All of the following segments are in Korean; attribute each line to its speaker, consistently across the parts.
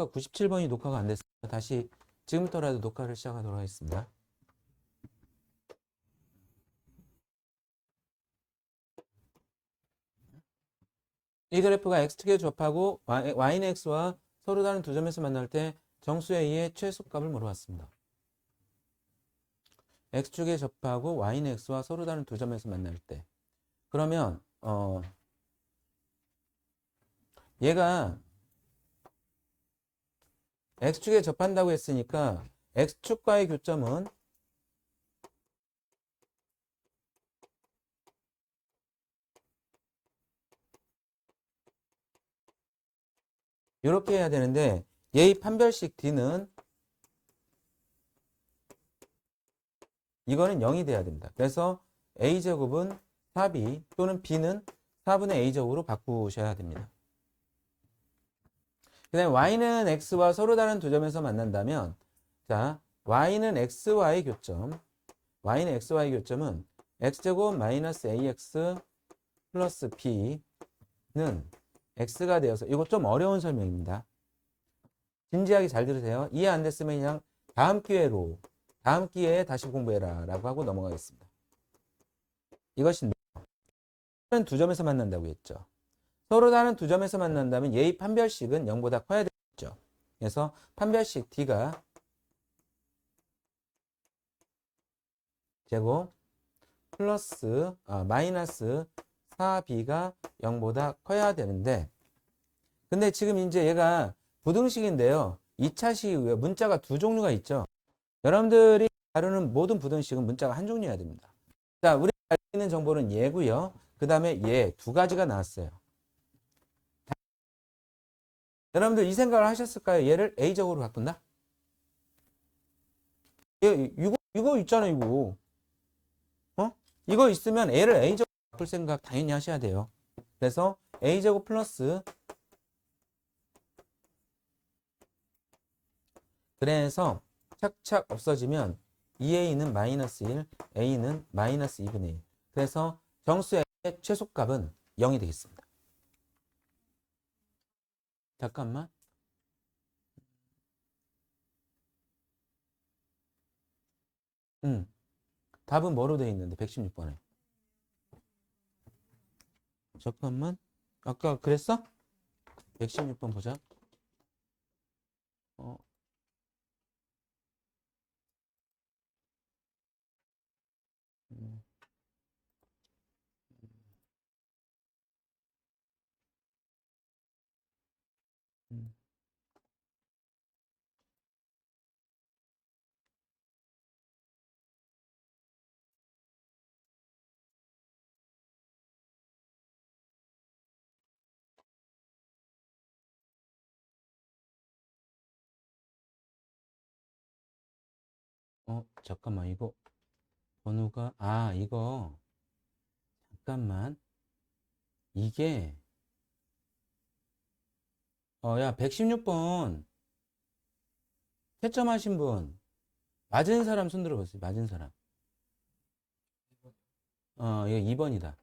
Speaker 1: 아까 97번이 녹화가 안 됐어요. 다시 지금부터라도 녹화를 시작하도록 하겠습니다. 이 그래프가 x축에 접하고 y는 x와 서로 다른 두 점에서 만날 때 정수 a의 최소값을 물어봤습니다. x축에 접하고 y는 x와 서로 다른 두 점에서 만날 때 그러면 얘가 x축에 접한다고 했으니까 x축과의 교점은 이렇게 해야 되는데 얘의 판별식 d는 이거는 0이 돼야 됩니다. 그래서 a제곱은 4b 또는 b는 4분의 a제곱으로 바꾸셔야 됩니다. 그 다음에 y는 x와 서로 다른 두 점에서 만난다면 자 y는 x와의 교점 y는 x와의 교점은 x제곱 마이너스 ax 플러스 b는 x가 되어서 이거 좀 어려운 설명입니다. 진지하게 잘 들으세요. 이해 안 됐으면 그냥 다음 기회에 다시 공부해라 라고 하고 넘어가겠습니다. 이것이 다른 두 점에서 만난다고 했죠. 서로 다른 두 점에서 만난다면 얘의 판별식은 0보다 커야 되겠죠. 그래서 판별식 d가 제곱 플러스 마이너스 4b가 0보다 커야 되는데 근데 지금 이제 얘가 부등식인데요. 2차식이고요. 문자가 두 종류가 있죠. 여러분들이 다루는 모든 부등식은 문자가 한 종류여야 됩니다. 자, 우리가 알고 있는 정보는 얘고요. 그 다음에 얘 두 가지가 나왔어요. 여러분들 이 생각을 하셨을까요? 얘를 A적으로 바꾼다? 이거 있잖아, 이거. 이거 있으면 A를 A적으로 바꿀 생각 당연히 하셔야 돼요. 그래서 A제곱 플러스 그래서 착착 없어지면 2A는 마이너스 1, A는 마이너스 2분의 1. 그래서 정수의 최소값은 0이 되겠습니다. 잠깐만. 답은 뭐로 되어 있는데 116번에. 잠깐만. 아까 그랬어? 116번 보자. 어. 음. 음. 잠깐만. 이거 번호가 이거 잠깐만. 이게 야 116번 채점하신 분 맞은 사람 손 들어보세요. 맞은 사람. 이거 2번이다.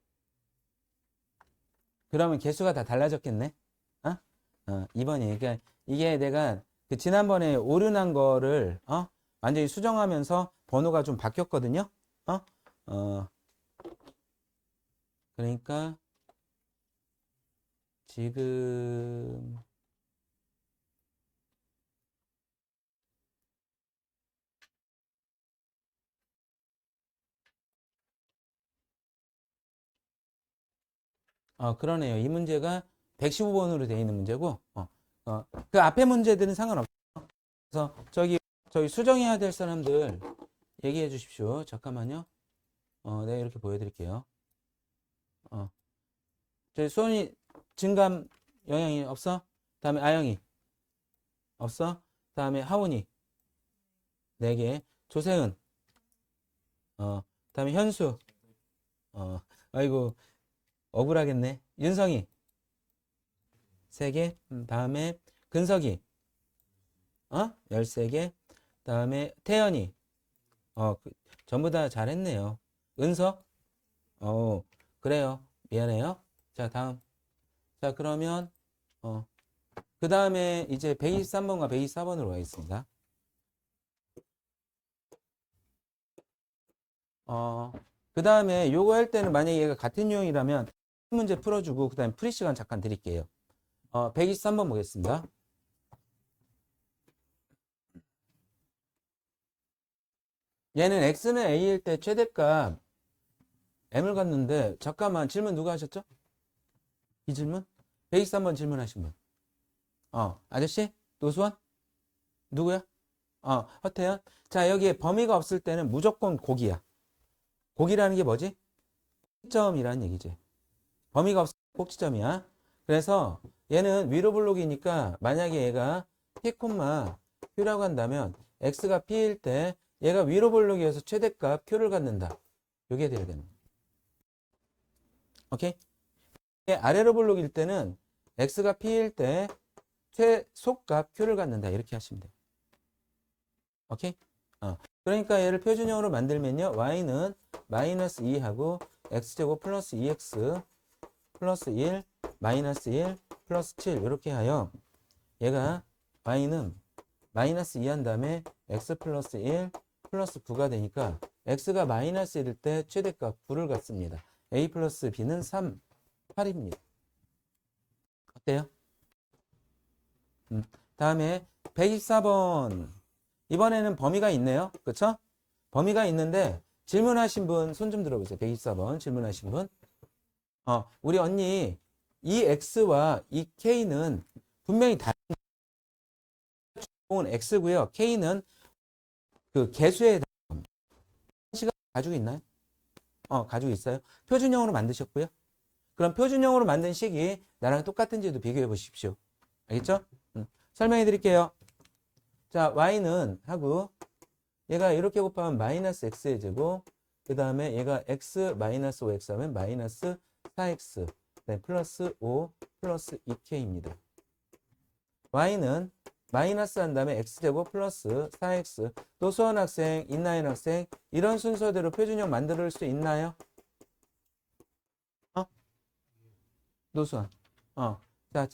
Speaker 1: 그러면 개수가 다 달라졌겠네? 2번이. 그러니까 이게 내가 그 지난번에 오류난 거를, 완전히 수정하면서 번호가 좀 바뀌었거든요? 그러니까 지금, 그러네요. 이 문제가 115번으로 되어 있는 문제고, 그 앞에 문제들은 상관없어요. 그래서 저희 수정해야 될 사람들 얘기해 주십시오. 잠깐만요. 내가 이렇게 보여드릴게요. 저희 수원이 증감 영향이 없어? 다음에 아영이 없어? 다음에 하원이 4개. 조세은 다음에 현수 아이고 억울하겠네. 윤성이 3개. 다음에 근석이 13개. 다음에 태연이 전부 다 잘했네요. 은석 그래요. 미안해요. 자 다음. 자 그러면 그 다음에 이제 123번과 124번으로 가겠습니다. 그 다음에 요거 할 때는 만약에 얘가 같은 유형이라면 문제 풀어주고 그 다음에 프리 시간 잠깐 드릴게요. 123번 보겠습니다. 얘는 x는 a일 때 최대값 m을 갖는데 잠깐만 질문 누가 하셨죠? 이 질문? 123번 질문하신 분. 아저씨? 노수원? 누구야? 허태현? 자, 여기에 범위가 없을 때는 무조건 고기야. 고기라는 게 뭐지? 꼭지점이라는 얘기지. 범위가 없을 때 꼭지점이야. 그래서 얘는 위로 블록이니까 만약에 얘가 p, q라고 한다면 x가 p일 때 얘가 위로 블록이어서 최대값 q를 갖는다. 이게 돼야 되는 거야. 오케이? 아래로 블록일 때는 x가 p일 때 최소값 q를 갖는다. 이렇게 하시면 돼요. 오케이? 그러니까 얘를 표준형으로 만들면요. y는 마이너스 2하고 x제곱 플러스 2x 플러스 1 마이너스 1 플러스 7 이렇게 하여 얘가 y는 마이너스 2 한 다음에 x 플러스 1 플러스 9가 되니까 x가 마이너스 1일 때 최대값 9를 갖습니다. a 플러스 b는 3, 8입니다. 어때요? 다음에 124번. 이번에는 범위가 있네요. 그쵸? 범위가 있는데 질문하신 분 손 좀 들어보세요. 124번 질문하신 분. 우리 언니 이 x와 이 k는 분명히 다른 은 x고요. k는 그 개수에 해당합니다. 시간 가지고 있나요? 가지고 있어요. 표준형으로 만드셨고요. 그럼 표준형으로 만든 식이 나랑 똑같은지도 비교해 보십시오. 알겠죠? 설명해 드릴게요. 자, y는 하고 얘가 이렇게 곱하면 마이너스 x의 제곱, 그 다음에 얘가 x 마이너스 5x 하면 마이너스 4x, 네, 플러스 5 플러스 2k입니다. y는 마이너스 한 다음에 x제곱 플러스 4x. 노수원 학생, 인나인 학생, 이런 순서대로 표준형 만들 수 있나요? 노수원. 자,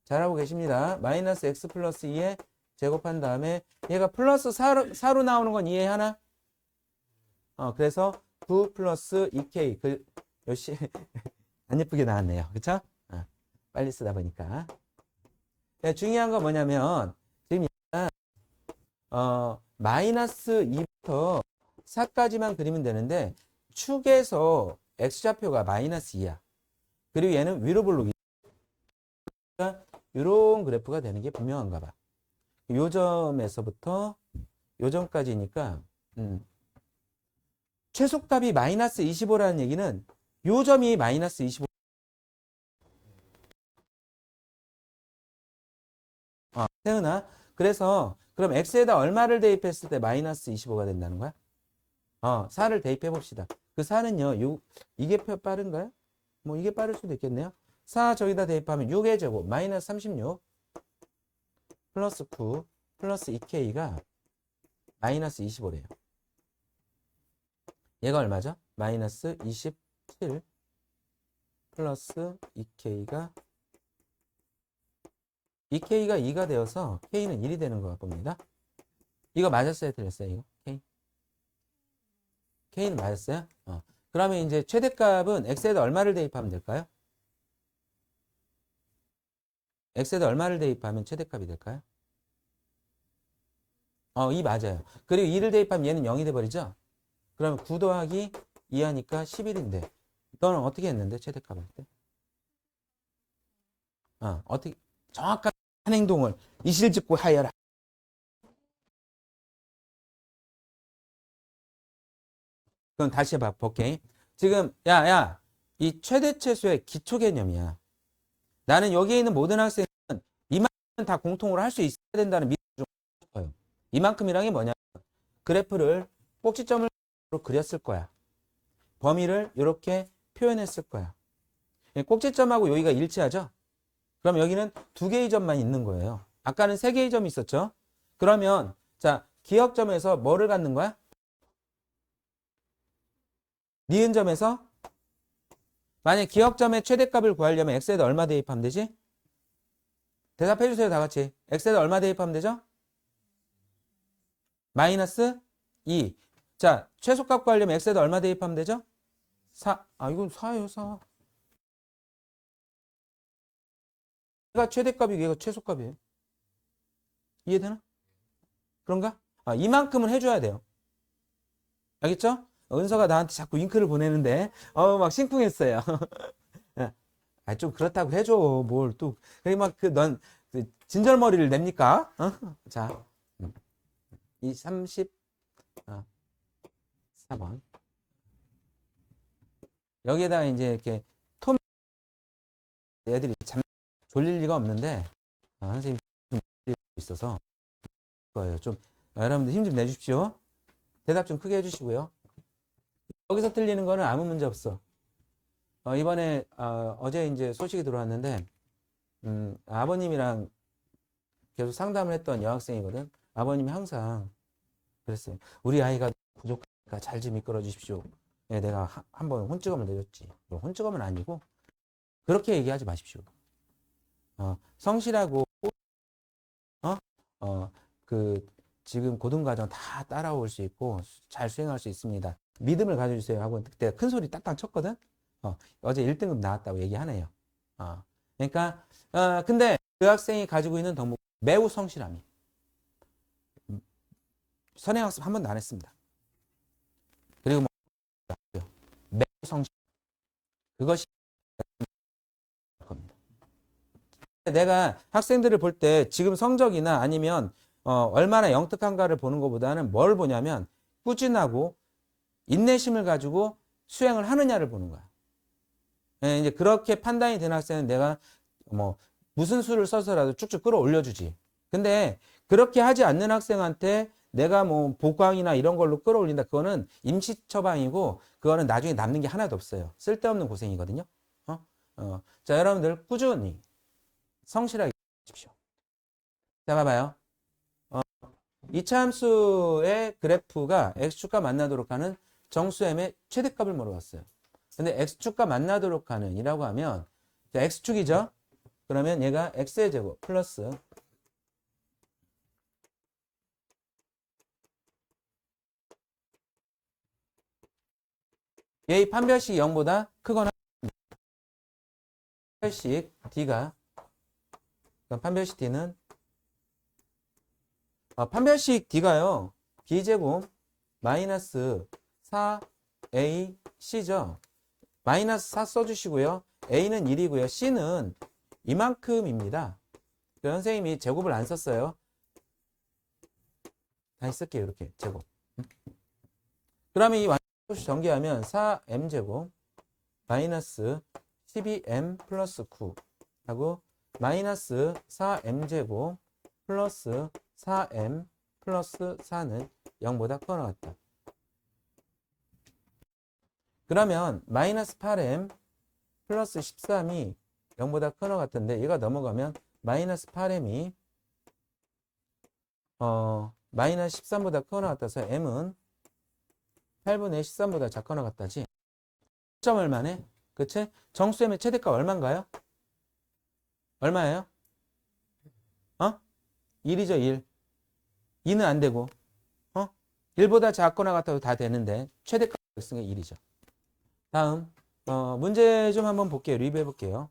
Speaker 1: 잘하고 계십니다. 마이너스 x 플러스 2에 제곱한 다음에 얘가 플러스 4로 나오는 건 이해하나? 그래서 9 플러스 2k. 역시 안 예쁘게 나왔네요. 그쵸? 빨리 쓰다 보니까. 중요한 건 뭐냐면 지금 마이너스 2부터 4까지만 그리면 되는데 축에서 x좌표가 마이너스 2야. 그리고 얘는 위로 블록이. 그러니까 이런 그래프가 되는 게 분명한가 봐. 요 점에서부터 요 점까지니까 최소값이 마이너스 25라는 얘기는 요 점이 마이너스 25. 태은아, 그래서 그럼 x에다 얼마를 대입했을 때 마이너스 25가 된다는 거야? 4를 대입해 봅시다. 그 4는요, 이게 빠른가요? 뭐 이게 빠를 수도 있겠네요. 4 저기다 대입하면 6의 제곱 마이너스 36 플러스 9 플러스 2k가 마이너스 25래요. 얘가 얼마죠? 마이너스 27 플러스 2k가 2가 되어서 k는 1이 되는 것 같습니다. 이거 맞았어요? 틀렸어요? 이거? k는 맞았어요? 그러면 이제 최대값은 x에다 얼마를 대입하면 될까요? x에다 얼마를 대입하면 최대값이 될까요? 2 맞아요. 그리고 2를 대입하면 얘는 0이 돼버리죠? 그러면 9 더하기 2 하니까 11인데 너는 어떻게 했는데 최대값 할 때? 어떻게 정확한 행동을 이실직고 하여라. 그럼 다시 볼게. 지금 이 최대 최소의 기초 개념이야. 나는 여기에 있는 모든 학생은 이만큼 다 공통으로 할 수 있어야 된다는 믿음을 좀 싶어요. 이만큼이란 게 뭐냐? 그래프를 꼭지점을 그렸을 거야. 범위를 이렇게 표현했을 거야. 꼭지점하고 여기가 일치하죠? 그럼 여기는 2개의 점만 있는 거예요. 아까는 3개의 점이 있었죠? 그러면 자, 기역점에서 뭐를 갖는 거야? 니은점에서 만약 기역점의 최대값을 구하려면 x에다 얼마 대입하면 되지? 대답해 주세요. 다 같이. x에다 얼마 대입하면 되죠? 마이너스 2. 자, 최소값 구하려면 x에다 얼마 대입하면 되죠? 4. 아, 이건 4예요, 4. 얘가 최대값이고 얘가 최소값이에요. 이해되나? 그런가? 아, 이만큼은 해줘야 돼요. 알겠죠? 은서가 나한테 자꾸 윙크를 보내는데, 막 심쿵했어요. 아, 좀 그렇다고 해줘. 뭘 또. 그게 막, 넌, 진절머리를 냅니까? 자, 이 34번. 여기에다가 이제 이렇게 톰, 애들이 졸릴 리가 없는데, 선생님 좀 있어서, 거예요. 좀, 여러분들 힘 좀 내주십시오. 대답 좀 크게 해주시고요. 여기서 틀리는 거는 아무 문제 없어. 이번에 어제 이제 소식이 들어왔는데 아버님이랑 계속 상담을 했던 여학생이거든. 아버님이 항상 그랬어요. 우리 아이가 부족하니까 잘 좀 이끌어 주십시오. 예, 내가 한번 혼쭐음을 내줬지. 혼쭐음은 아니고 그렇게 얘기하지 마십시오. 성실하고 어? 그 지금 고등과정 다 따라올 수 있고 잘 수행할 수 있습니다. 믿음을 가져주세요 하고 그때 큰 소리 딱딱 쳤거든. 어제 1등급 나왔다고 얘기하네요. 그러니까 근데 그 학생이 가지고 있는 덕목 매우 성실함이 선행학습 한 번도 안 했습니다. 그리고 매우 성실 그것이 겁니다. 내가 학생들을 볼 때 지금 성적이나 아니면 얼마나 영특한가를 보는 것보다는 뭘 보냐면 꾸준하고 인내심을 가지고 수행을 하느냐를 보는 거야. 예, 이제 그렇게 판단이 되는 학생은 내가 뭐 무슨 수를 써서라도 쭉쭉 끌어올려주지. 근데 그렇게 하지 않는 학생한테 내가 뭐 보강이나 이런 걸로 끌어올린다. 그거는 임시 처방이고 그거는 나중에 남는 게 하나도 없어요. 쓸데없는 고생이거든요. 자, 여러분들 꾸준히 성실하게 하십시오. 자, 봐봐요. 이차함수의 그래프가 x축과 만나도록 하는 정수m의 최대값을 물어봤어요. 근데 x축과 만나도록 하는 이라고 하면 자, x축이죠. 그러면 얘가 x의 제곱 플러스 얘의 판별식 0보다 크거나 판별식 d가 판별식 d는 판별식 d가요. b제곱 마이너스 4ac죠. 마이너스 4 써주시고요. a는 1이고요. c는 이만큼입니다. 선생님이 제곱을 안 썼어요. 다시 쓸게요. 이렇게 제곱. 그러면 이 완전수 전개하면 4m제곱 마이너스 12m 플러스 9 하고 마이너스 4m제곱 플러스 4m 플러스 4는 0보다 커 나왔다. 그러면 마이너스 8m 플러스 13이 0보다 커 나갔던데 얘가 넘어가면 마이너스 8m이 마이너스 13보다 커 나갔다서 m은 8분의 13보다 작거나 같다지. 점 얼마네? 그치? 정수m의 최대값 얼마인가요? 얼마예요? 1이죠, 1. 2는 안 되고, 1보다 작거나 같아도 다 되는데, 최대값 x는 1이죠. 다음, 문제 좀 한번 볼게요. 리뷰해 볼게요.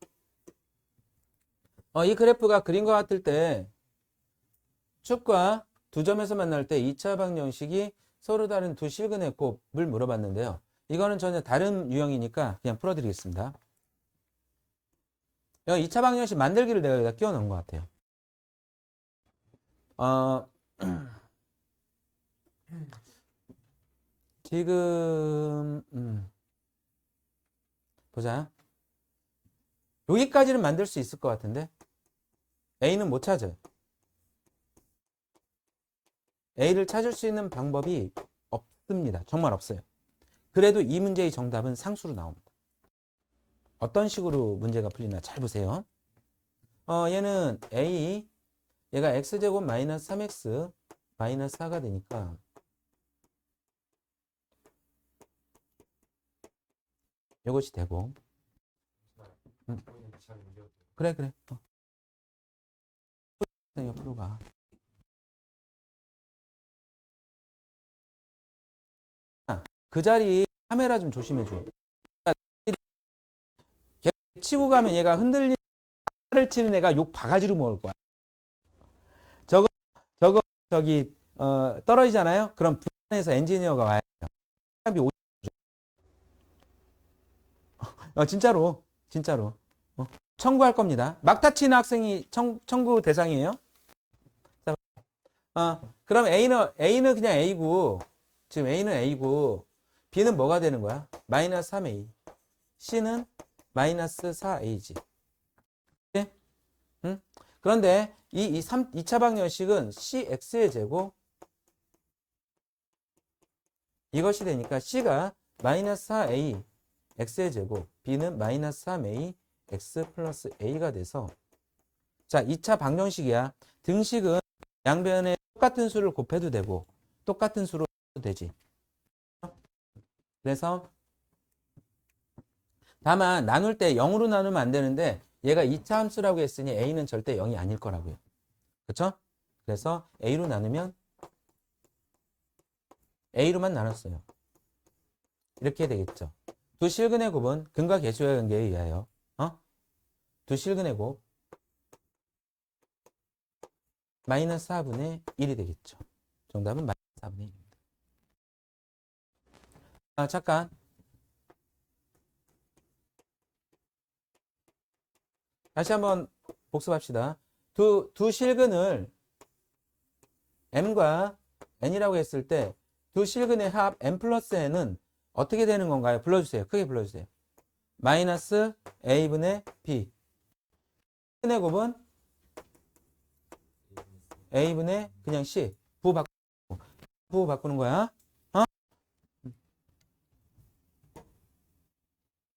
Speaker 1: 이 그래프가 그린 것 같을 때, 축과 두 점에서 만날 때 2차 방정식이 서로 다른 두 실근의 곱을 물어봤는데요. 이거는 전혀 다른 유형이니까 그냥 풀어드리겠습니다. 2차 방정식 만들기를 내가 여기다 끼워 넣은 것 같아요. 지금 보자. 여기까지는 만들 수 있을 것 같은데 A는 못 찾아요. A를 찾을 수 있는 방법이 없습니다. 정말 없어요. 그래도 이 문제의 정답은 상수로 나옵니다. 어떤 식으로 문제가 풀리나 잘 보세요. 얘는 A, 얘가 x제곱 마이너스 3x 마이너스 4가 되니까 이것이 되고 그래. 옆으로 가. 그 자리 카메라 좀 조심해줘. 걔 치고 가면 얘가 흔들리는 를 치는 애가 욕 바가지로 먹을 거야. 저거 저거 저기 떨어지잖아요. 그럼 부산에서 엔지니어가 와야 돼요. 진짜로 진짜로 청구할 겁니다. 막 다치는 학생이 청구 대상이에요. 자, 그럼 A는 그냥 A고 지금 A는 A고 B는 뭐가 되는 거야? 마이너스 3A. C는 마이너스 4A지. 네? 응? 그런데 이 2차 방정식은 CX의 제곱 이것이 되니까 C가 마이너스 4A X의 제곱 B는 마이너스 3A X 플러스 A가 돼서 자 2차 방정식이야. 등식은 양변에 똑같은 수를 곱해도 되고 똑같은 수로 해도 되지. 그래서 다만 나눌 때 0으로 나누면 안 되는데 얘가 2차 함수라고 했으니 A는 절대 0이 아닐 거라고요. 그쵸? 그래서 A로 나누면 A로만 나눴어요. 이렇게 되겠죠. 두 실근의 곱은 근과 계수의 관계에 의하여 두 실근의 곱 마이너스 4분의 1이 되겠죠. 정답은 마이너스 4분의 1입니다. 잠깐. 다시 한번 복습합시다. 두 실근을 m과 n이라고 했을 때 두 실근의 합 m 플러스 n은 어떻게 되는 건가요? 불러주세요. 크게 불러주세요. 마이너스 a분의 b. 실근의 곱은 a분의 그냥 c. 부호 바꾸는 거야.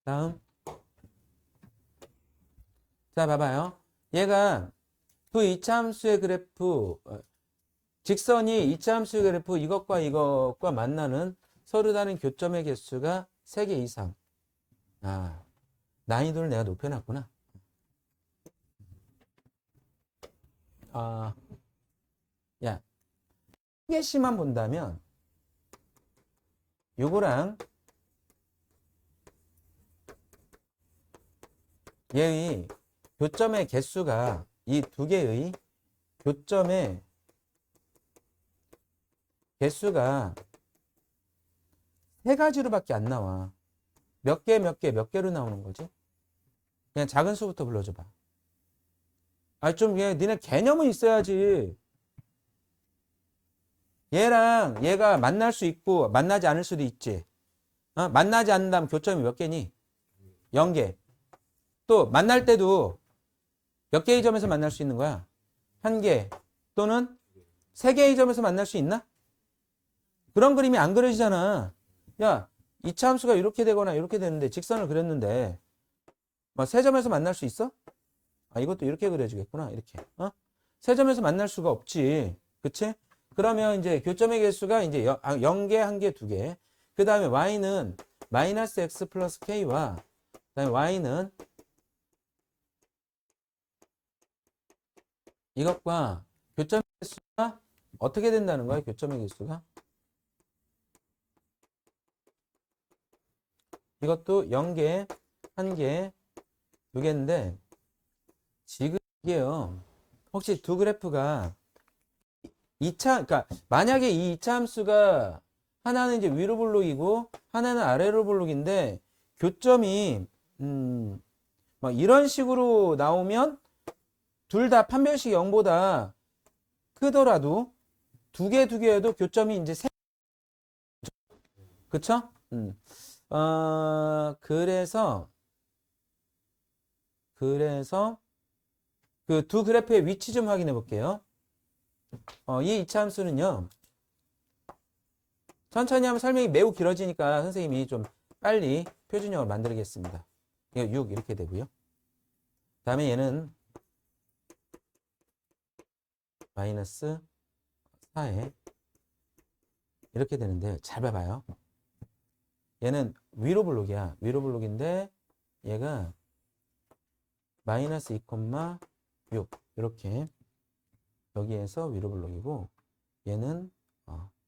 Speaker 1: 다음. 자, 봐봐요. 얘가 두 이차함수의 그래프, 직선이 이차함수의 그래프 이것과 만나는 서로 다른 교점의 개수가 3개 이상. 난이도를 내가 높여놨구나. 야, 1개씩만 본다면 요거랑 얘의 교점의 개수가 이 두 개의 교점의 개수가 3가지로밖에 안 나와. 몇 개로 나오는 거지? 그냥 작은 수부터 불러줘봐. 좀 니네 개념은 있어야지. 얘랑 얘가 만날 수 있고 만나지 않을 수도 있지. 만나지 않는다면 교점이 몇 개니? 0개. 또 만날 때도 몇 개의 점에서 만날 수 있는 거야? 1개 또는 3개의 점에서 만날 수 있나? 그런 그림이 안 그려지잖아. 야, 2차 함수가 이렇게 되거나 이렇게 되는데 직선을 그렸는데 뭐 3점에서 만날 수 있어? 이것도 이렇게 그려지겠구나. 이렇게. 3점에서 만날 수가 없지. 그치? 그러면 이제 교점의 개수가 이제 0개, 1개, 2개. 그 다음에 y는 마이너스 x 플러스 k와 그 다음에 y는 이것과 교점의 개수가 어떻게 된다는 거야? 교점의 개수가 이것도 0개, 1개, 2개인데 지금 이게요. 혹시 두 그래프가 2차 그러니까 만약에 이 2차 함수가 하나는 이제 위로 볼록이고 하나는 아래로 볼록인데 교점이 막 이런 식으로 나오면 둘 다 판별식 0보다 크더라도 두 개여도 교점이 이제 그쵸? 그래서 그 두 그래프의 위치 좀 확인해 볼게요. 이 이차 함수는요. 천천히 하면 설명이 매우 길어지니까 선생님이 좀 빨리 표준형을 만들겠습니다. 이거 6 이렇게 되고요. 다음에 얘는 마이너스 4에 이렇게 되는데 잘 봐봐요. 얘는 위로 블록이야. 위로 블록인데 얘가 마이너스 2,6 이렇게 여기에서 위로 블록이고 얘는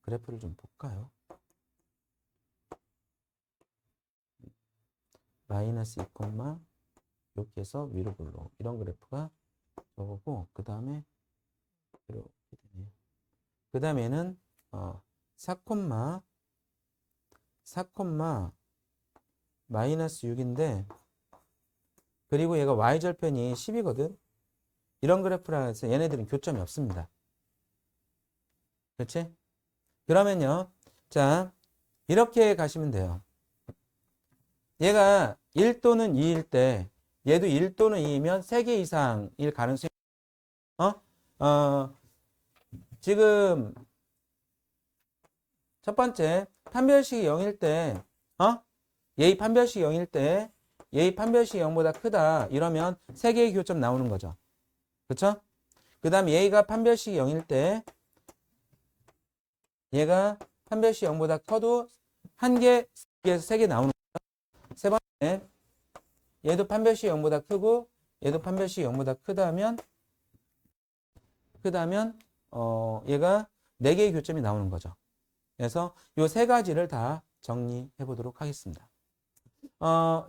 Speaker 1: 그래프를 좀 볼까요? 마이너스 2, 여기에서 위로 블록 이런 그래프가 저거고 그 다음에 이렇게 되네요. 그 다음에는 4, 마이너스 6인데 그리고 얘가 y절편이 10이거든. 이런 그래프라 해서 얘네들은 교점이 없습니다. 그렇지? 그러면요. 자, 이렇게 가시면 돼요. 얘가 1 또는 2일 때 얘도 1 또는 2이면 3개 이상일 가능성이 지금 첫 번째 판별식이 0일 때 얘의 판별식이 0일 때 얘의 판별식이 0보다 크다 이러면 3개의 교점 나오는 거죠. 그렇죠? 그 다음에 얘가 판별식이 0일 때 얘가 판별식이 0보다 커도 1개, 2개에서 3개 나오는 거죠. 세 번째 얘도 판별식이 0보다 크고 얘도 판별식이 0보다 크다면 얘가 4개의 교점이 나오는 거죠. 그래서 이 세 가지를 다 정리해 보도록 하겠습니다.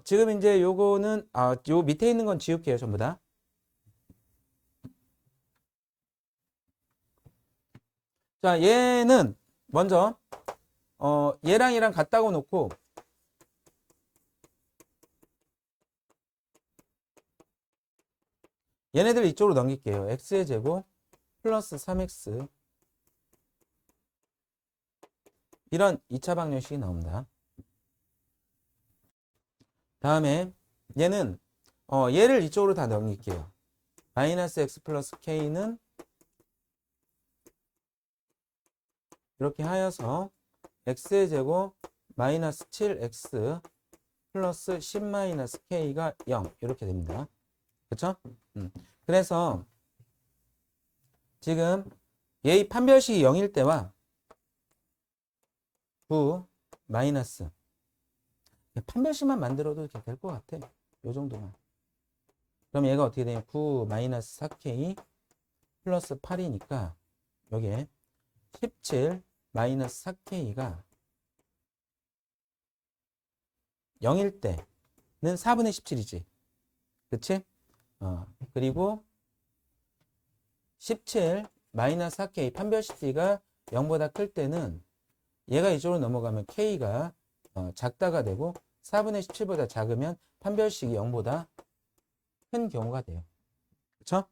Speaker 1: 지금 이제 요거는 요 밑에 있는 건 지울게요, 전부 다. 자, 얘는 먼저 얘랑 얘랑 같다고 놓고 얘네들 이쪽으로 넘길게요. x의 제곱 플러스 3x 이런 2차 방정식이 나옵니다. 다음에 얘는 얘를 이쪽으로 다 넘길게요. 마이너스 x 플러스 k는 이렇게 하여서 x의 제곱 마이너스 7x 플러스 10 마이너스 k가 0 이렇게 됩니다. 그렇죠? 그래서 지금 얘의 판별식이 0일 때와 9 마이너스 판별식만 만들어도 될 것 같아. 요 정도만. 그럼 얘가 어떻게 되냐? 9 마이너스 4k 플러스 8이니까 여기에 17 마이너스 4k가 0일 때는 4분의 17이지. 그치? 그리고 17 마이너스 4k 판별식 d가 0보다 클 때는 얘가 이쪽으로 넘어가면 k가 작다가 되고 4분의 17보다 작으면 판별식이 0보다 큰 경우가 돼요. 그쵸?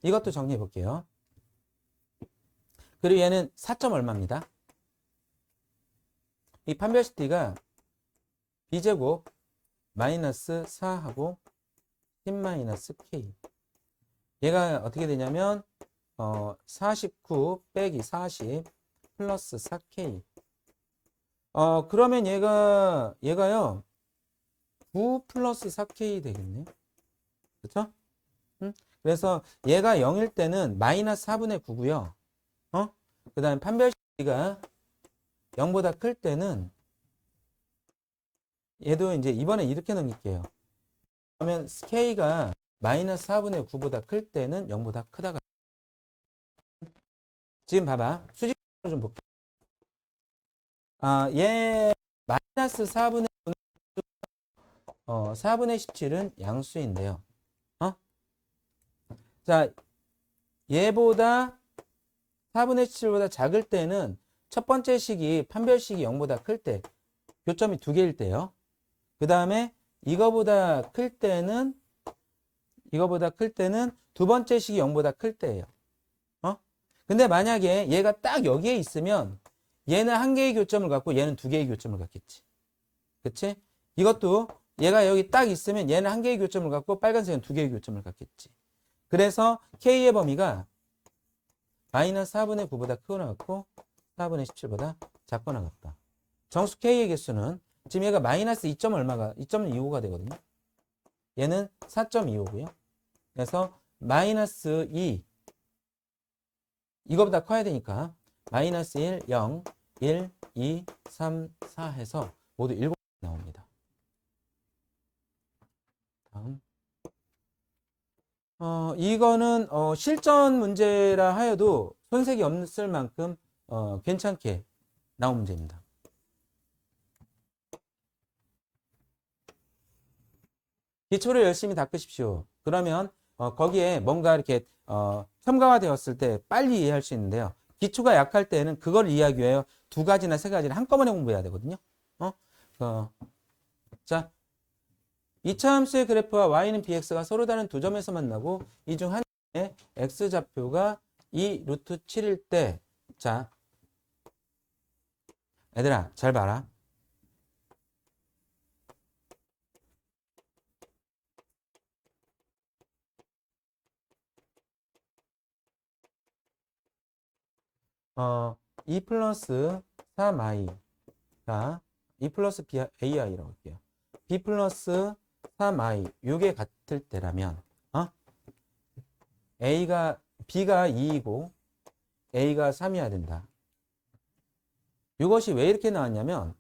Speaker 1: 이것도 정리해 볼게요. 그리고 얘는 4점 얼마입니다. 이 판별식 d가 b제곱 마이너스 4하고 10 마이너스 k 얘가 어떻게 되냐면 49 빼기 40 플러스 4k 그러면 얘가요 9 플러스 4k 되겠네. 그렇죠? 그래서 얘가 0일 때는 마이너스 4분의 9고요. 그 다음에 판별식이 0보다 클 때는 얘도 이제 이번에 이렇게 넘길게요. 그러면 k가 마이너스 4분의 9보다 클 때는 0보다 크다가 지금 봐봐. 수직으로 좀 볼게요. 얘 마이너스 4분의 17은 양수인데요. 자, 얘보다 4분의 17보다 작을 때는 첫 번째 식이 판별식이 0보다 클 때, 교점이 2개일 때요. 그 다음에 이거보다 클 때는 두 번째 식이 0보다 클 때예요. 근데 만약에 얘가 딱 여기에 있으면 얘는 1개의 교점을 갖고 얘는 2개의 교점을 갖겠지. 그치? 이것도 얘가 여기 딱 있으면 얘는 1개의 교점을 갖고 빨간색은 2개의 교점을 갖겠지. 그래서 K의 범위가 마이너스 4분의 9보다 크거나 같고 4분의 17보다 작거나 같다. 정수 K의 개수는 지금 얘가 마이너스 2점 얼마가 2.25가 되거든요. 얘는 4.25고요. 그래서 마이너스 2 이거보다 커야 되니까 마이너스 1, 0, 1, 2, 3, 4 해서 모두 7개 나옵니다. 다음 이거는 실전 문제라 하여도 손색이 없을 만큼 괜찮게 나온 문제입니다. 기초를 열심히 닦으십시오. 그러면 거기에 뭔가 이렇게 첨가가 되었을 때 빨리 이해할 수 있는데요. 기초가 약할 때는 그걸 이해하기 위해 두 가지나 세 가지를 한꺼번에 공부해야 되거든요. 자, 2차 함수의 그래프와 y는 bx가 서로 다른 두 점에서 만나고 이 중 하나의 x좌표가 2 루트 7일 때, 자, 얘들아 잘 봐라. 어, 2 플러스 3i, 자, 2 플러스 ai라고 할게요. b 플러스 3i, 요게 같을 때라면, b가 2이고 a가 3이어야 된다. 이것이 왜 이렇게 나왔냐면,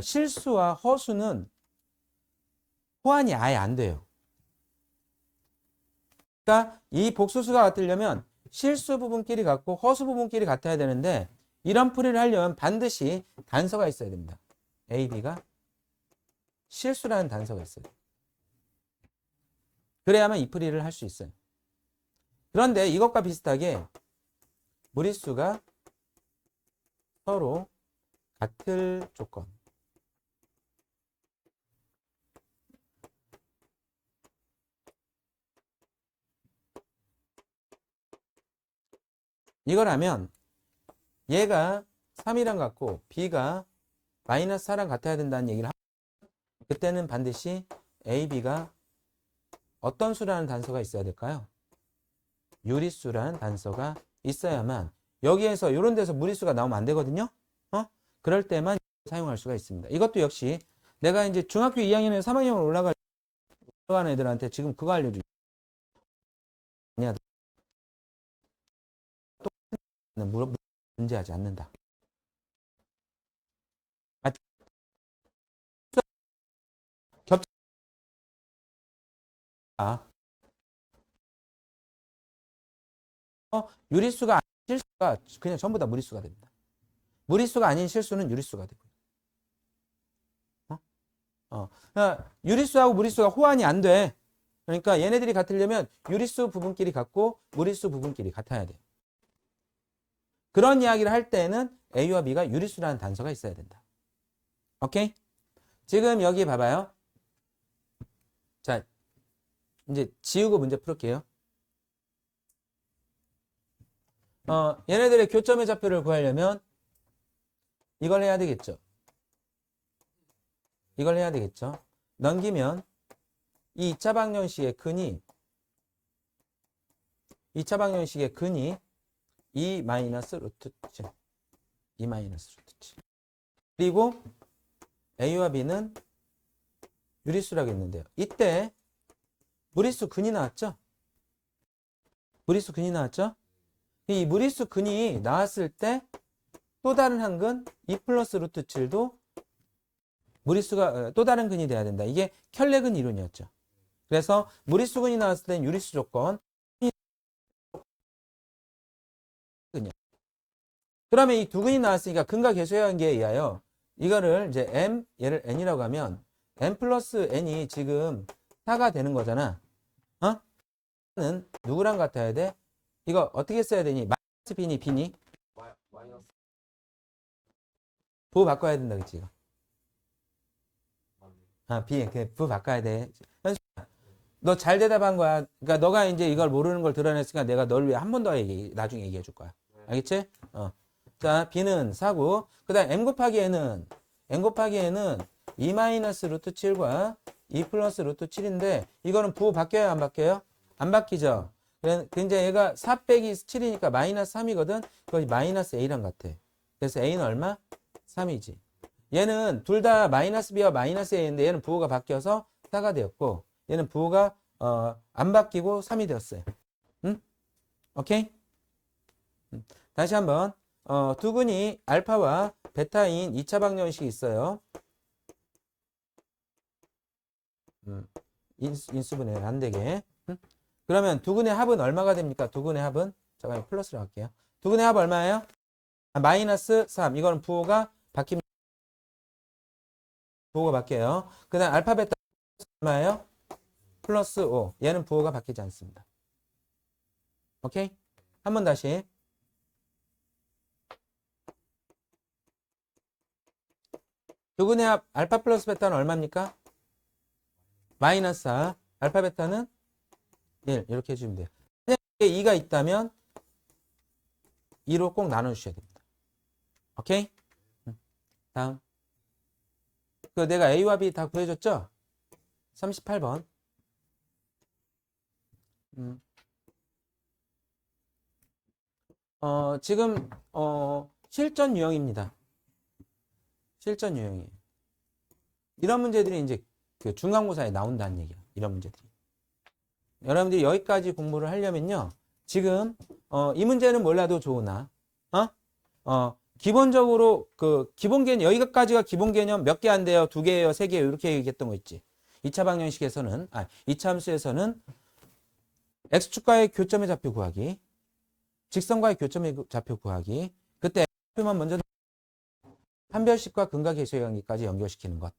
Speaker 1: 실수와 허수는 호환이 아예 안 돼요. 그러니까 이 복수수가 같으려면 실수 부분끼리 같고 허수 부분끼리 같아야 되는데, 이런 풀이를 하려면 반드시 단서가 있어야 됩니다. A, B가 실수라는 단서가 있어요. 그래야만 이 풀이를 할 수 있어요. 그런데 이것과 비슷하게 무리수가 서로 같을 조건. 이거라면 얘가 3이랑 같고 B가 마이너스 4랑 같아야 된다는 얘기를 하면, 그때는 반드시 A, B가 어떤 수라는 단서가 있어야 될까요? 유리수라는 단서가 있어야만, 여기에서 이런 데서 무리수가 나오면 안 되거든요. 그럴 때만 사용할 수가 있습니다. 이것도 역시 내가 이제 중학교 2학년에서 3학년으로 올라가는 애들한테 지금 그거 알려주죠. 문제하지 않는다. 유리수가 아닌 실수가 그냥 전부 다 무리수가 됩니다. 무리수가 아닌 실수는 유리수가 되고요. 그러니까 유리수하고 무리수가 호환이 안 돼. 그러니까 얘네들이 같으려면 유리수 부분끼리 같고 무리수 부분끼리 같아야 돼요. 그런 이야기를 할 때는 A와 B가 유리수라는 단서가 있어야 된다. 오케이? 지금 여기 봐봐요. 자, 이제 지우고 문제 풀을게요. 얘네들의 교점의 좌표를 구하려면 이걸 해야 되겠죠. 이걸 해야 되겠죠. 넘기면 이 2차 방정식의 근이 2차 방정식의 근이 2 마이너스 루트 7. 2 마이너스 루트 7. 그리고 A와 B는 유리수라고 했는데요. 이때 무리수 근이 나왔죠? 무리수 근이 나왔죠? 이 무리수 근이 나왔을 때 또 다른 한 근 2 플러스 루트 7도 무리수가 또 다른 근이 돼야 된다. 이게 켤레근 이론이었죠. 그래서 무리수 근이 나왔을 때는 유리수 조건. 그러면 이 두 근이 나왔으니까 근과 계수의 관계에 의하여 이거를 이제 m, 얘를 n이라고 하면 n 플러스 n이 지금 4가 되는 거잖아. 는 누구랑 같아야 돼? 이거 어떻게 써야 되니? 마이너스 b니 b니? 부호 바꿔야 된다, 그치? 이거. b, 부호 바꿔야 돼. 너 잘 대답한 거야. 그러니까 너가 이제 이걸 모르는 걸 드러냈으니까 내가 널 위해 한 번 더 나중에 얘기해 줄 거야. 알겠지? 자, b는 4고, 그 다음 m 곱하기 n은 2 마이너스 루트 7과 2 플러스 루트 7인데, 이거는 부호 바뀌어요, 안 바뀌어요? 안 바뀌죠? 근데 얘가 4 빼기 7이니까 마이너스 3이거든? 그거 마이너스 a랑 같아. 그래서 a는 얼마? 3이지. 얘는 둘 다 마이너스 b와 마이너스 a인데 얘는 부호가 바뀌어서 4가 되었고, 얘는 부호가 안 바뀌고 3이 되었어요. 응? 오케이? 다시 한번 두 근이 알파와 베타인 2차 방정식이 있어요. 인수분해 안 되게. 응? 그러면 두근의 합은 얼마가 됩니까? 두근의 합은 잠깐만 플러스로 할게요. 두근의 합 얼마예요? 마이너스 3. 이거는 부호가 바뀝니다. 부호가 바뀌어요. 그 다음 알파 베타 얼마예요? 플러스 5. 얘는 부호가 바뀌지 않습니다. 오케이? 한 번 다시. 두근의 합 알파 플러스 베타는 얼마입니까? 마이너스 4. 알파 베타는 1. 이렇게 해주면 돼요. 만약에 2가 있다면 2로 꼭 나눠주셔야 됩니다. 오케이? 다음. 그 내가 A와 B 다 구해줬죠? 38번. 지금 실전 유형입니다. 실전 유형이에요. 이런 문제들이 이제 그 중간고사에 나온다는 얘기야. 이런 문제들이. 여러분들이 여기까지 공부를 하려면요. 지금 이 문제는 몰라도 좋으나 기본적으로 그 기본 개념 여기까지가 기본 개념 몇 개 안 돼요? 2개예요? 3개예요? 이렇게 얘기했던 거 있지. 2차 방정식에서는 2차 함수에서는 x축과의 교점의 좌표 구하기, 직선과의 교점의 좌표 구하기. 그때 x표만 먼저 판별식과 근각계수의 관계까지 연결시키는 것.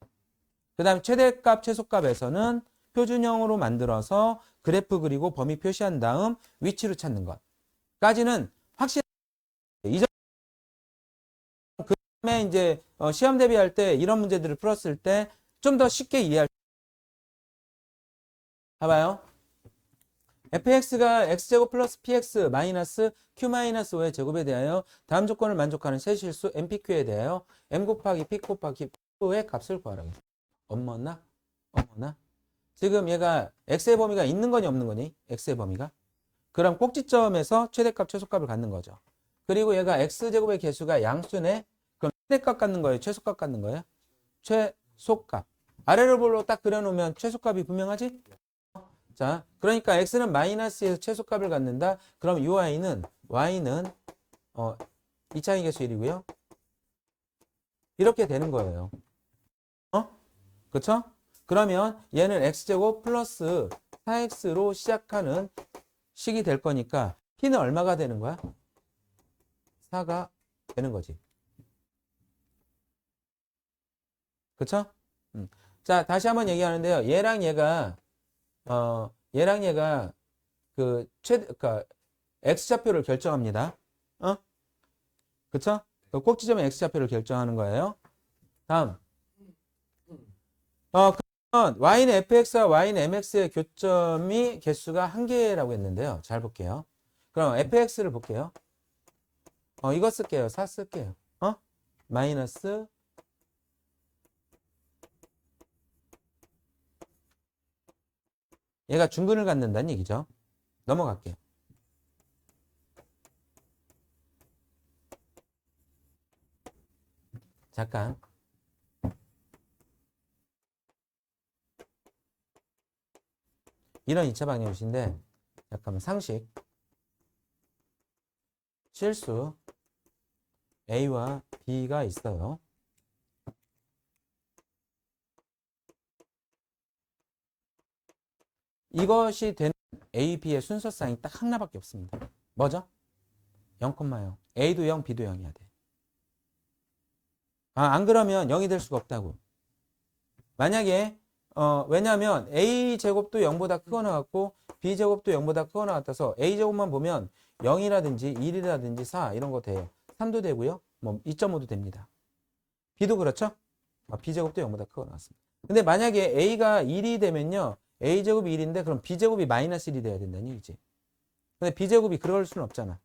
Speaker 1: 그 다음에 최대값, 최소값에서는 표준형으로 만들어서 그래프 그리고 범위 표시한 다음 위치로 찾는 것까지는 확실히 이전 그 다음에 이제 시험 대비할 때 이런 문제들을 풀었을 때 좀 더 쉽게 이해할 수 봐봐요. fx가 x제곱 플러스 px 마이너스 q 마이너스 5의 제곱에 대하여 다음 조건을 만족하는 세실수 mpq에 대하여 m 곱하기 p 곱하기 q의 값을 구하라고. 어머나? 지금 얘가 x의 범위가 있는 거니 없는 거니? x의 범위가? 그럼 꼭지점에서 최대값 최소값을 갖는 거죠. 그리고 얘가 x제곱의 개수가 양수네? 그럼 최대값 갖는 거예요? 최소값 갖는 거예요? 최소값. 아래로 볼로 딱 그려놓으면 최소값이 분명하지? 자, 그러니까 x는 마이너스에서 최소값을 갖는다. 그럼 이 y는 2차의 개수 1이고요. 이렇게 되는 거예요. 그쵸? 그러면 얘는 x제곱 플러스 4x로 시작하는 식이 될 거니까 p는 얼마가 되는 거야? 4가 되는 거지. 그쵸? 자, 다시 한번 얘기하는데요. 얘랑 얘가 그러니까 x좌표를 결정합니다. 그쵸? 그 꼭지점의 x좌표를 결정하는 거예요. 다음. 그러면 y는 fx와 y는 mx의 교점이 개수가 한 개라고 했는데요. 잘 볼게요. 그럼 fx를 볼게요. 이거 쓸게요. 4 쓸게요. 마이너스 얘가 중근을 갖는다는 얘기죠. 넘어갈게요. 잠깐. 이런 2차 방정식인데 잠깐만 상식 실수 A와 B가 있어요. 이것이 되는 A, B의 순서상이 딱 하나밖에 없습니다. 뭐죠? 0,0. A도 0, B도 0이어야 돼. 안 그러면 0이 될 수가 없다고. 만약에 왜냐하면 A제곱도 0보다 크거나 같고 B제곱도 0보다 크거나 같아서 A제곱만 보면 0이라든지 1이라든지 4 이런 거 돼요. 3도 되고요. 뭐 2.5도 됩니다. B도 그렇죠? B제곱도 0보다 크거나 같습니다. 근데 만약에 A가 1이 되면요. A제곱이 1인데 그럼 B제곱이 마이너스 1이 돼야 된다는 얘기지. 근데 B제곱이 그럴 수는 없잖아.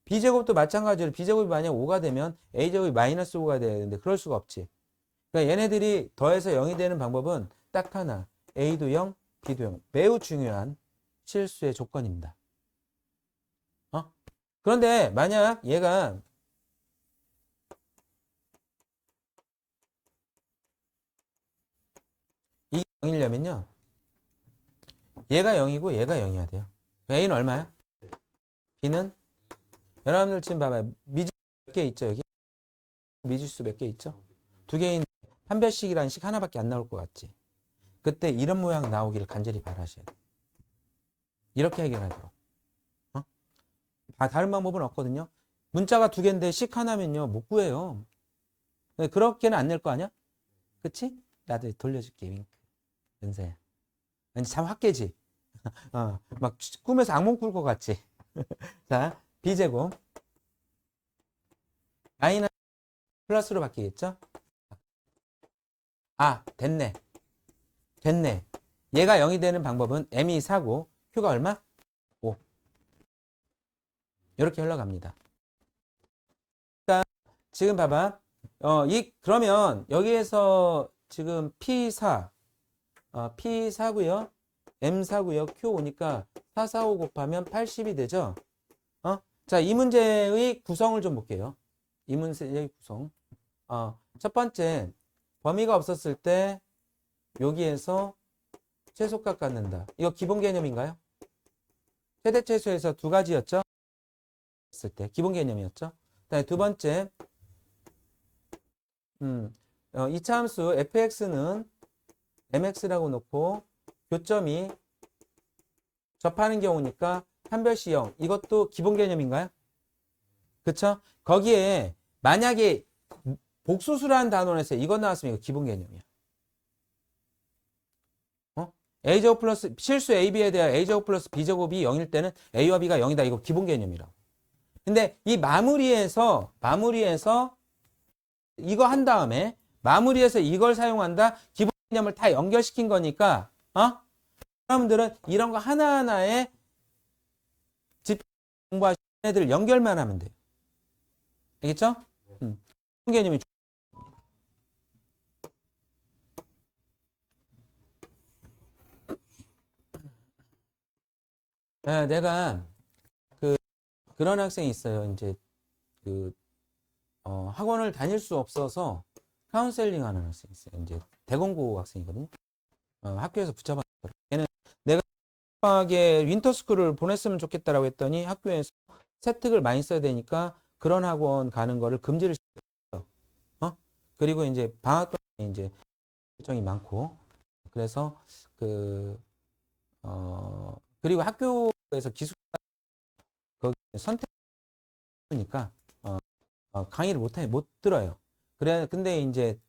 Speaker 1: B제곱도 마찬가지로 B제곱이 만약 5가 되면 A제곱이 마이너스 5가 돼야 되는데 그럴 수가 없지. 그러니까 얘네들이 더해서 0이 되는 방법은 딱 하나. A도 0, B도 0. 매우 중요한 실수의 조건입니다. 그런데 만약 얘가 이게 0이려면요. 얘가 0이고 얘가 0이어야 돼요. A는 얼마야? B는? 여러분들 지금 봐봐요. 미지수 몇 개 있죠, 여기? 미지수 몇 개 있죠? 2개인 판별식이라는 식 하나밖에 안 나올 것 같지? 그때 이런 모양 나오기를 간절히 바라셔야 돼요. 이렇게 해결하도록. 어? 다른 방법은 없거든요. 문자가 두 개인데 식 하나면요 못 구해요. 그렇게는 안 낼 거 아니야? 그치? 나도 돌려줄게 윙크. 연세야. 왠지 잠 확 깨지? 막 꿈에서 악몽 꿀 것 같지? 자, b제곱 마이너스 플러스로 바뀌겠죠? 아, 됐네. 됐네. 얘가 0이 되는 방법은 m이 4고 q가 얼마? 5. 이렇게 흘러갑니다. 그러니까 지금 봐봐. 그러면 여기에서 지금 P4, P4고요. M4고요. Q5니까 4, 4, 5 곱하면 80이 되죠? 자, 이 문제의 구성을 좀 볼게요. 이 문제의 구성. 첫 번째, 범위가 없었을 때 여기에서 최소값 갖는다. 이거 기본 개념인가요? 최대 최소에서 두 가지였죠? 했을 때 기본 개념이었죠. 그다음에 두 번째, 이차 함수 fx는 mx라고 놓고 교점이 접하는 경우니까 판별시 0. 이것도 기본 개념인가요? 그쵸? 거기에 만약에 복수수라는 단원에서 이거 나왔으면 이거 기본 개념이야. a제곱 플러스 실수 ab에 대한 a제곱 플러스 b제곱이 0일 때는 a와 b가 0이다. 이거 기본 개념이라고. 근데 이 마무리에서 이거 한 다음에 마무리해서 이걸 사용한다. 기본 개념을 다 연결시킨 거니까 여러분들은 이런 거 하나하나에 집 공부하시는 애들 연결만 하면 돼요. 알겠죠? 기본 개념이 내가 그런 학생이 있어요. 이제 학원을 다닐 수 없어서 카운셀링 하는 학생이 있어요. 이제 대공고 학생이거든요. 학교에서 붙잡았어요. 걔는 내가 방학에 윈터스쿨을 보냈으면 좋겠다라고 했더니 학교에서 세특을 많이 써야 되니까 그런 학원 가는 거를 금지를 시켰어요. 그리고 이제 방학 동안 이제 일정이 많고 그래서 그리고 학교에서 기숙사 거기 선택이니까 강의를 못 들어요. 그래 근데 이제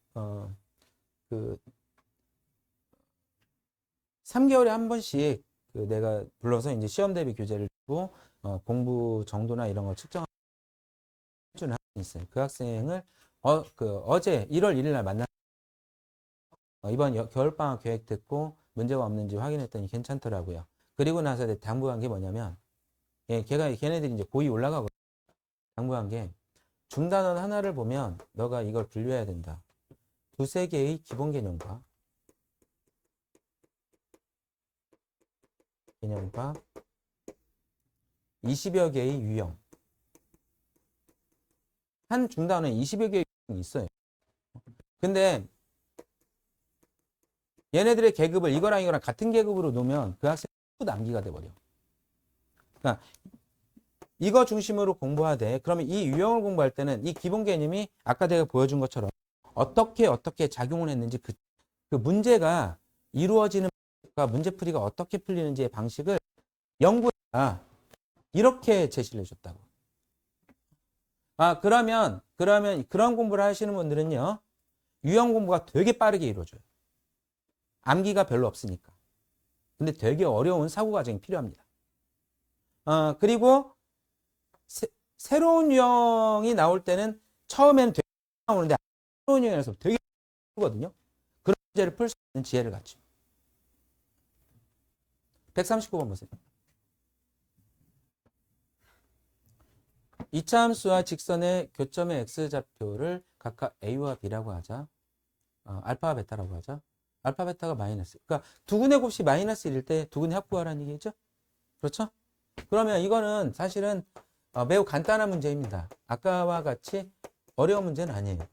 Speaker 1: 그 3개월에 한 번씩 내가 불러서 이제 시험 대비 교재를 주고 공부 정도나 이런 걸 측정하는 학생이 있어요. 그 학생을 어제 1월 1일 날 만나 이번 겨울방학 계획 듣고 문제가 없는지 확인했더니 괜찮더라고요. 그리고 나서 당부한 게 뭐냐면 걔네들이 이제 고2 올라가고 당부한 게 중단원 하나를 보면 너가 이걸 분류해야 된다. 두세 개의 기본 개념과 20여 개의 유형. 한 중단원에 20여 개의 유형이 있어요. 근데 얘네들의 계급을 이거랑 같은 계급으로 놓으면 그 학생이 암기가 돼버려. 그러니까 이거 중심으로 공부하되 그러면 이 유형을 공부할 때는 이 기본 개념이 아까 내가 보여준 것처럼 어떻게 작용을 했는지 그 문제가 이루어지는 문제풀이가 어떻게 풀리는지의 방식을 연구해라. 이렇게 제시를 해줬다고. 그러면 그런 공부를 하시는 분들은요. 유형 공부가 되게 빠르게 이루어져요. 암기가 별로 없으니까. 근데 되게 어려운 사고 과정이 필요합니다. 그리고 새로운 유형이 나올 때는 처음에는 되게 나오는데 새로운 유형에서 되게 크거든요. 그런 문제를 풀 수 있는 지혜를 갖죠. 139번 보세요. 이차 함수와 직선의 교점의 x좌표를 각각 a와 b라고 하자. 알파와 베타라고 하자. 알파 베타가 마이너스. 그러니까 두근의 곱이 마이너스 1일 때 두근의 합구하라는 얘기죠. 그렇죠? 그러면 이거는 사실은 매우 간단한 문제입니다. 아까와 같이 어려운 문제는 아니에요.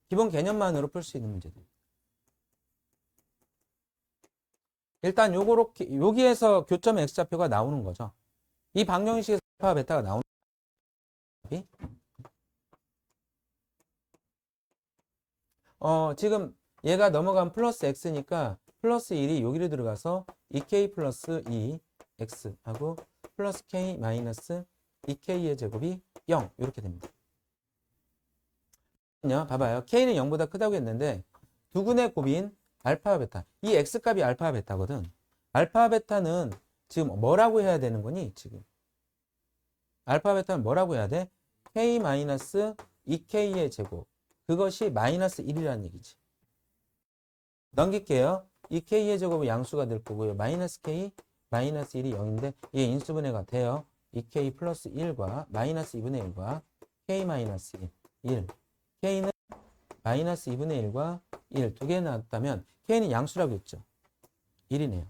Speaker 1: 기본 개념만으로 풀 수 있는 문제들. 일단 여기에서 교점 x좌표가 나오는 거죠. 이 방정식에서 알파 베타가 나오는 지금 얘가 넘어가면 플러스 x니까 플러스 1이 여기로 들어가서 2k 플러스 2x 하고 플러스 k 마이너스 2k의 제곱이 0 이렇게 됩니다. 봐봐요. k는 0보다 크다고 했는데 두근의 곱인 알파와 베타. 이 x값이 알파와 베타거든. 알파와 베타는 지금 뭐라고 해야 되는 거니? 지금 알파와 베타는 뭐라고 해야 돼? k 마이너스 2k의 제곱. 그것이 마이너스 1이라는 얘기지. 넘길게요. 2k의 제곱은 양수가 될 거고요. 마이너스 k, 마이너스 1이 0인데 이게 인수분해가 돼요. 2k 플러스 1과 마이너스 2분의 1과 k 마이너스 1. k는 마이너스 2분의 1과 1 두 개 나왔다면 k는 양수라고 했죠. 1이네요.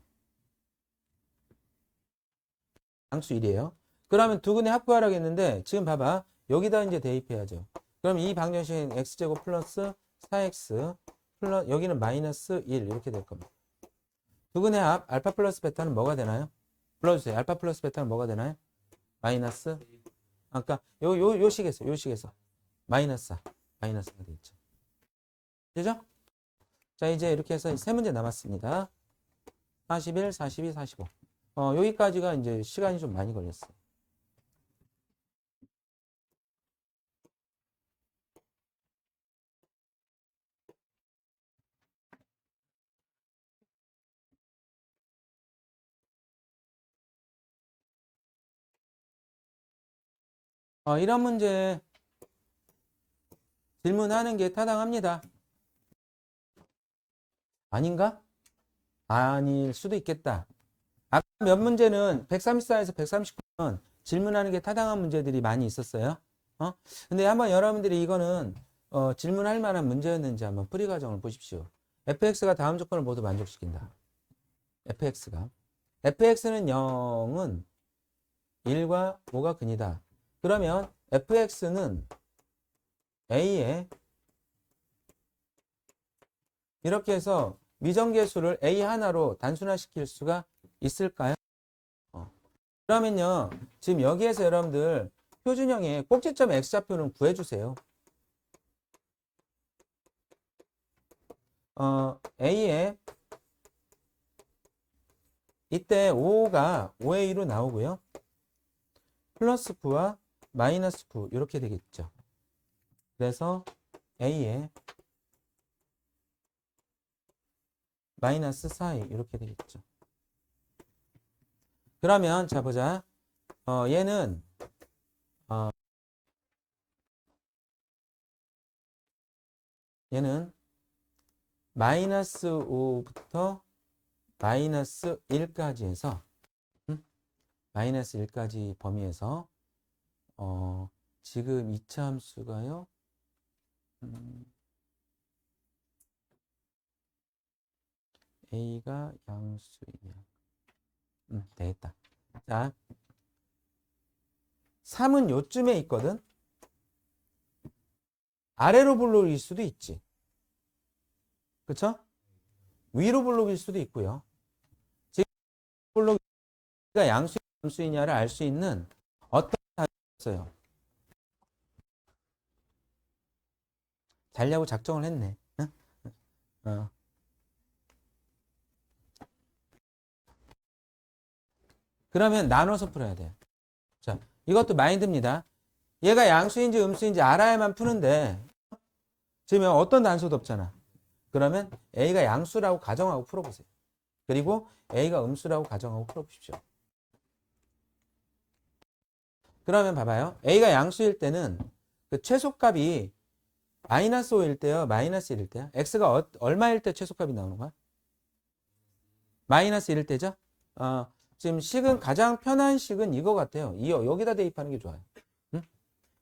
Speaker 1: 양수 1이에요. 그러면 두근의 합부하라고 했는데 지금 봐봐. 여기다 이제 대입해야죠. 그럼 이 방정식은 x제곱 플러스 4x 플러스 여기는 마이너스 1 이렇게 될 겁니다. 두근의 합 알파 플러스 베타는 뭐가 되나요? 불러주세요. 알파 플러스 베타는 뭐가 되나요? 마이너스 아까 요 식에서 마이너스 4 마이너스가 되겠죠. 되죠? 자 이제 이렇게 해서 세 문제 남았습니다. 41, 42, 45. 여기까지가 이제 시간이 좀 많이 걸렸어요. 이런 문제 질문하는 게 타당합니다. 아닌가? 아닐 수도 있겠다. 아까 몇 문제는 134에서 139는 질문하는 게 타당한 문제들이 많이 있었어요. 근데 한번 여러분들이 이거는 질문할 만한 문제였는지 한번 풀이 과정을 보십시오. fx가 다음 조건을 모두 만족시킨다. fx는 0은 1과 5가 근이다. 그러면 fx는 a에 이렇게 해서 미정계수를 a 하나로 단순화시킬 수가 있을까요? 그러면요 지금 여기에서 여러분들 표준형의 꼭지점 x좌표는 구해주세요. a에 이때 5가 5의 2로 나오고요. 플러스 9와 마이너스 9 이렇게 되겠죠. 그래서 a에 마이너스 4이 이렇게 되겠죠. 그러면 자 보자. 얘는 마이너스 5부터 마이너스 1까지 해서 마이너스 1까지 범위에서 지금 이차 함수가요. a가 양수이냐. 되겠다. 자, 3은 요쯤에 있거든. 아래로 블록일 수도 있지. 그쵸? 위로 블록일 수도 있고요. 지금 블록이 양수이냐를 알 수 있는 어떤 답이 있어요. 자려고 작정을 했네. 응? 그러면 나눠서 풀어야 돼요. 자, 이것도 마인드입니다. 얘가 양수인지 음수인지 알아야만 푸는데 지금 어떤 단서도 없잖아. 그러면 A가 양수라고 가정하고 풀어보세요. 그리고 A가 음수라고 가정하고 풀어보십시오. 그러면 봐봐요. A가 양수일 때는 그 최소값이 마이너스 5일 때요, 마이너스 1일 때요. X가 얼마일 때 최소값이 나오는 거야? 마이너스 1일 때죠? 지금 식은 가장 편한 식은 이거 같아요. 여기다 대입하는 게 좋아요.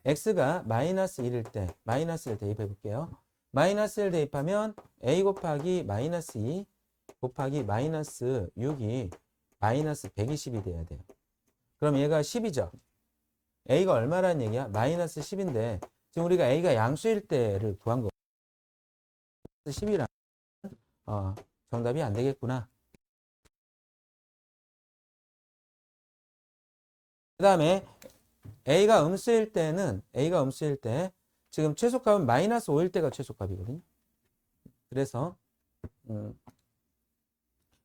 Speaker 1: x가 마이너스 1일 때 마이너스 1 대입해 볼게요. 마이너스 1 대입하면 a 곱하기 마이너스 2 곱하기 마이너스 6이 마이너스 120이 돼야 돼요. 그럼 얘가 10이죠. a가 얼마라는 얘기야? 마이너스 10인데 지금 우리가 a가 양수일 때를 구한 거 10이라 정답이 안 되겠구나. 그 다음에 A가 음수일 때 지금 최소값은 마이너스 5일 때가 최소값이거든요. 그래서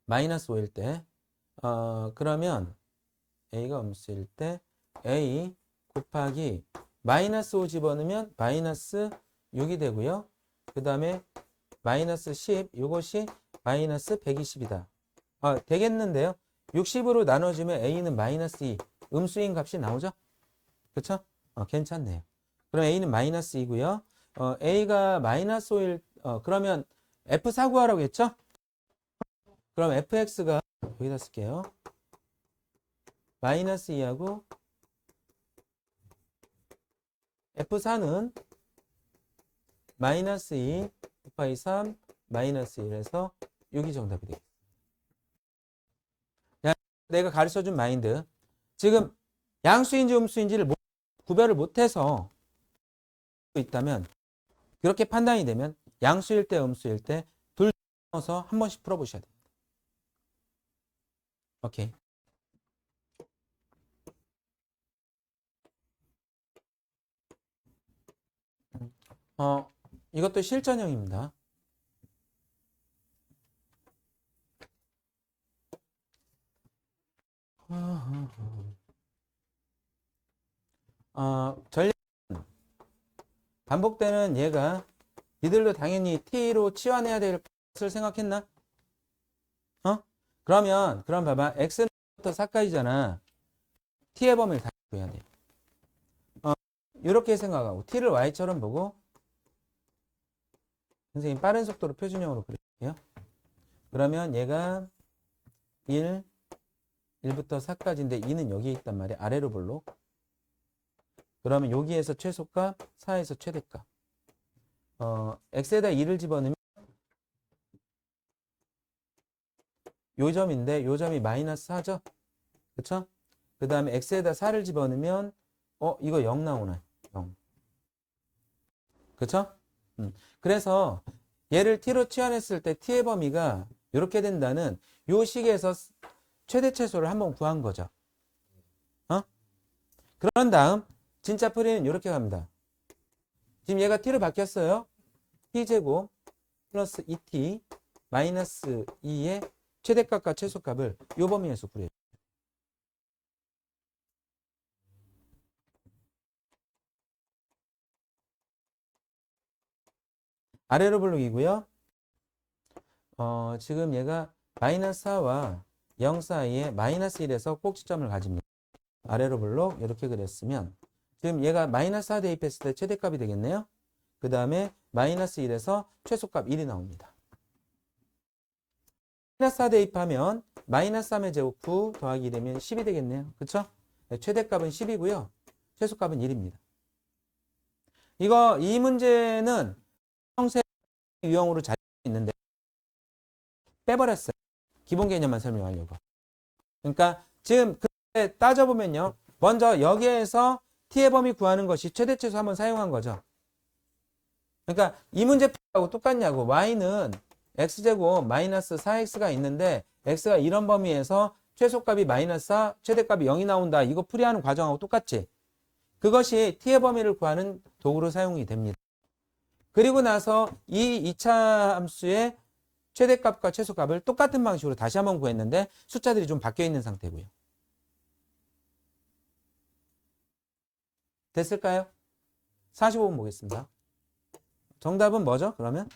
Speaker 1: 마이너스 5일 때, 그러면 a가 음수일 때 a 곱하기 마이너스 5 집어넣으면 마이너스 6이 되고요. 그 다음에 마이너스 10, 이것이 마이너스 120이다. 되겠는데요. 60으로 나눠주면 a는 마이너스 2, 음수인 값이 나오죠? 그쵸? 괜찮네요. 그럼 a는 마이너스 2고요. a가 마이너스 5일, 그러면 f4 구하라고 했죠? 그럼 fx가 여기다 쓸게요. 마이너스 2하고 f4는 마이너스 2 곱하기 3 마이너스 1에서 6이 정답이 되겠습니다. 내가 가르쳐준 마인드. 지금 양수인지 음수인지를 구별을 못해서 있다면, 그렇게 판단이 되면 양수일 때 음수일 때 둘 넣어서 한 번씩 풀어보셔야 됩니다. 오케이. 이것도 실전형입니다. 전략 반복되는 얘가 니들도 당연히 t로 치환해야 될 것을 생각했나? 그럼 봐봐. x부터 4까지잖아. t의 범위를 다 구해야 돼. 이렇게 생각하고 t를 y처럼 보고, 선생님 빠른 속도로 표준형으로 그릴게요. 그러면 얘가 1부터 4까지인데 2는 여기에 있단 말이야. 아래로 볼록. 그러면 여기에서 최소값, 4에서 최대값. x에다 2를 집어넣으면 요 점인데 요 점이 마이너스 4죠? 그쵸? 그 다음에 x에다 4를 집어넣으면 이거 0 나오네. 0. 그쵸? 그래서 얘를 t로 치환했을 때 t의 범위가 이렇게 된다는 요 식에서 최대 최소를 한번 구한 거죠. 그런 다음 진짜 풀이는 이렇게 갑니다. 지금 얘가 t로 바뀌었어요. t제곱 플러스 2t 마이너스 2의 최대값과 최소값을 요 범위에서 구해요. 아래로 블록이고요. 지금 얘가 마이너스 4와 0 사이에 마이너스 1에서 꼭지점을 가집니다. 아래로 블록 이렇게 그렸으면 지금 얘가 마이너스 4 대입했을 때 최대값이 되겠네요. 그 다음에 마이너스 1에서 최소값 1이 나옵니다. 마이너스 4 대입하면 마이너스 3의 제곱 9 더하기 1이면 10이 되겠네요. 그쵸? 최대값은 10이고요. 최소값은 1입니다. 이 문제는 형세 유형으로 잘 있는데 빼버렸어요. 기본 개념만 설명하려고. 그러니까 지금 따져보면요. 먼저 여기에서 t의 범위 구하는 것이 최대 최소 한번 사용한 거죠. 그러니까 이 문제하고 똑같냐고. y는 x제곱 마이너스 4x가 있는데 x가 이런 범위에서 최소값이 마이너스 4, 최대값이 0이 나온다. 이거 풀이하는 과정하고 똑같지. 그것이 t의 범위를 구하는 도구로 사용이 됩니다. 그리고 나서 이 2차 함수의 최대값과 최소값을 똑같은 방식으로 다시 한번 구했는데 숫자들이 좀 바뀌어 있는 상태고요. 됐을까요? 45번 보겠습니다. 정답은 뭐죠? 그러면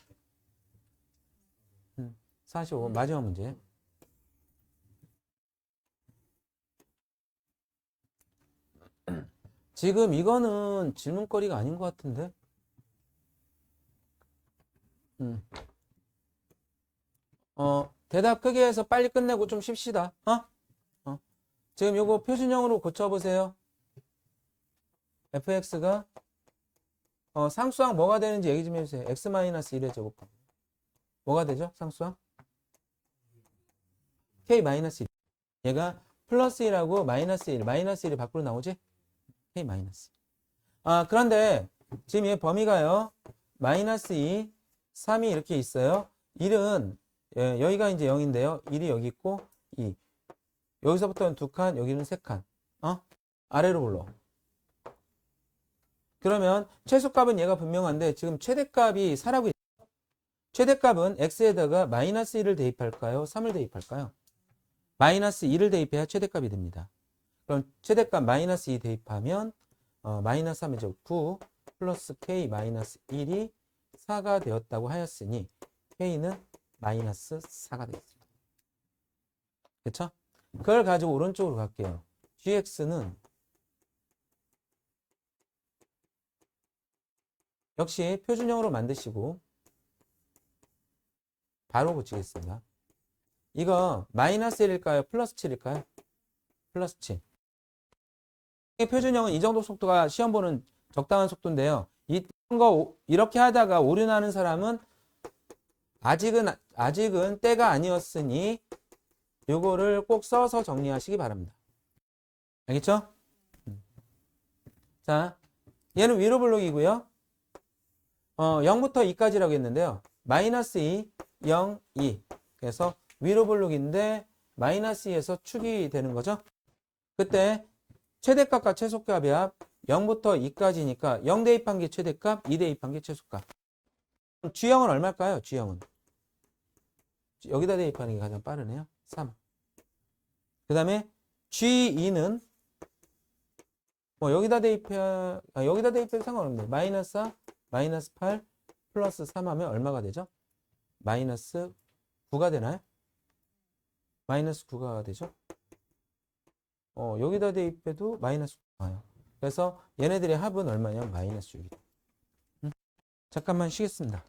Speaker 1: 45번 마지막 문제. 지금 이거는 질문거리가 아닌 것 같은데. 대답 크게 해서 빨리 끝내고 좀 쉽시다. 지금 요거 표준형으로 고쳐보세요. fx가 상수항 뭐가 되는지 얘기 좀 해주세요. x-1의 제곱. 뭐가 되죠? 상수항? k-1. 얘가 플러스 1하고 마이너스 1, 마이너스 1이 밖으로 나오지? k-1. 그런데 지금 얘 범위가요. 마이너스 2, 3이 이렇게 있어요. 1은 여기가 이제 0인데요. 1이 여기 있고 2. 여기서부터는 2칸, 여기는 3칸. 아래로 불러. 그러면 최소값은 얘가 분명한데 지금 최대값이 4라고 있어요. 최대값은 x에다가 마이너스 1을 대입할까요? 3을 대입할까요? 마이너스 2를 대입해야 최대값이 됩니다. 그럼 최대값 마이너스 2 대입하면 마이너스 3이죠. 9 플러스 k 마이너스 1이 4가 되었다고 하였으니 k는 마이너스 4가 되겠습니다. 그렇죠? 그걸 가지고 오른쪽으로 갈게요. gx는 역시 표준형으로 만드시고 바로 고치겠습니다. 이거 마이너스 1일까요? 플러스 7일까요? 플러스 7. 표준형은 이 정도 속도가 시험 보는 적당한 속도인데요. 이렇게 하다가 오류나는 사람은 아직은 때가 아니었으니 요거를 꼭 써서 정리하시기 바랍니다. 알겠죠? 자, 얘는 위로 블록이고요. 0부터 2까지라고 했는데요. 마이너스 2, 0, 2. 그래서 위로 블록인데 마이너스 2에서 축이 되는 거죠. 그때 최대값과 최소값의 합 0부터 2까지니까 0 대입한 게 최대값, 2 대입한 게 최소값. G형은 얼마일까요? G형은. 여기다 대입하는 게 가장 빠르네요. 3. 그 다음에 G2는 여기다 대입해도 상관없는데 마이너스 4, 마이너스 8, 플러스 3 하면 얼마가 되죠? 마이너스 9가 되나요? 마이너스 9가 되죠? 여기다 대입해도 마이너스 9가 나와요. 그래서 얘네들의 합은 얼마냐면 마이너스 6이다. 잠깐만 쉬겠습니다.